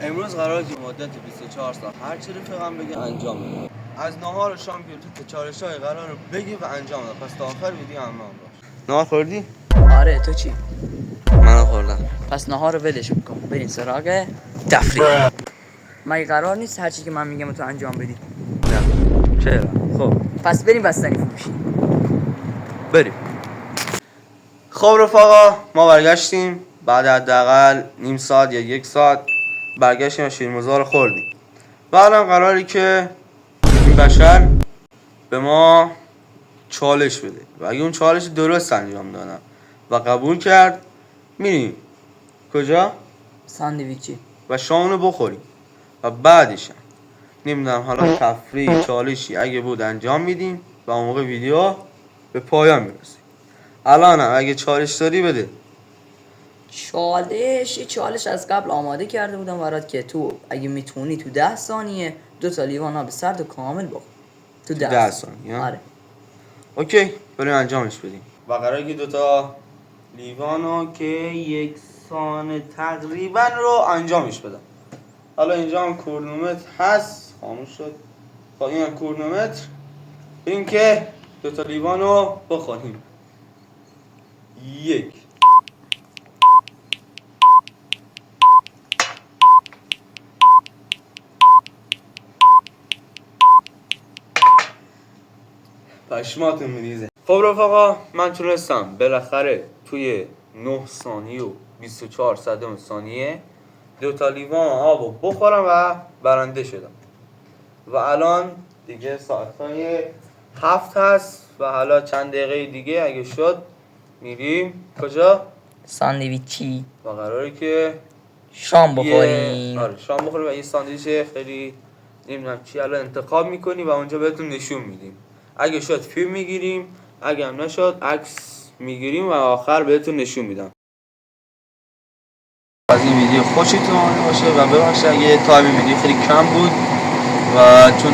امروز قراره که مدت 24 ساعت هر چی رفیقم بگه انجام بدم. از نهار و شام گرفته تا چالش‌های قراره بگی و انجام بدم. پس تا آخر ویدیو همراه باش. نهار خوردی؟ آره تو چی؟ من خوردم. پس نهار رو ولش میکن بریم سراغ تفریح. مگه قرار نیست هر چی که من میگم تو انجام بدی؟ نه چرا؟ خب پس بریم بستنی فروشی. بریم. خب رفقا ما برگشتیم بعد حداقل نیم ساعت یا 1 ساعت برگشتیم و شیرموزا رو خوردیم. بعدم قراری که این بشر به ما چالش بده و اگه اون چالش درست انجام دادم و قبول کرد میریم کجا؟ ساندویچی و شامونو بخوریم و بعدش نمیدونم حالا تفریح چالشی اگه بود انجام میدیم و اون موقع ویدیو به پایان میرسیم. الانم اگه چالش داری بده. چالش از قبل آماده کرده بودم برات که تو اگه میتونی تو 10 ثانیه 2 تا لیوان آب سرد و کامل بخور. تو 10 ثانیه. آره اوکی بریم انجامش بدیم. و قراره که 2 تا لیوانو که 1 ثانیه تقریبا رو انجامش بدم. حالا اینجا هم کرونومتر هست خاموش شد. با این هم کرونومتر بریم که 2 تا لیوانو بخوریم. 1 پشماتون میریزه. خب رفقا من تونستم بالاخره توی 9 ثانیه و 24 صدم ثانیه 2 تا لیوان آبو بخورم و برنده شدم. و الان دیگه ساعتهای 7 هست و حالا چند دقیقه دیگه اگه شد میریم کجا؟ ساندویچی و قراره که شام بخوریم. آره شام بخوریم و یه ساندویچ خیلی نمیدونم چی الان انتخاب میکنی و اونجا بهتون نشون میدیم. اگه شد فیلم میگیریم، اگه هم نشد عکس میگیریم و آخر بهتون نشون میدم. از این ویدیو خوشتون اومده باشه و ببخشید اگه تایم ویدیو خیلی کم بود و چون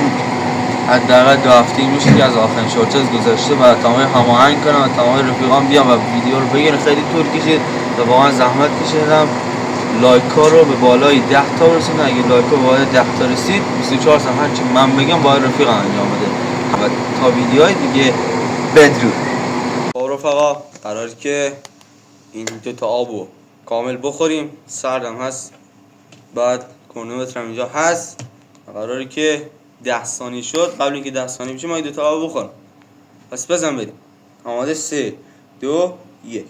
حداقل 2 هفته میشه که از آخرین شورتز گذشته و تمام هماهنگ کنم و تمام رفیقام بیام و ویدیو رو بگیرن خیلی طول کشید و واقعا زحمت کشیدم. لایک ها رو به بالای 10 تا برسونه. اگه لایک ها بالای 10 تا رسید 24 ساعت هرچی من بگم باید رفیقم انجام بده و تا ویدیوهای دیگه بدرود. خب رفقا قرار که این 2 تا آبو کامل بخوریم. سردم هست بعد کرونومتر هم اینجا هست. قراره که 10 ثانیه شد. قبل اینکه 10 ثانیه بشه ما این 2 تا آب بخورم. پس بزن بریم. آماده 3 2 1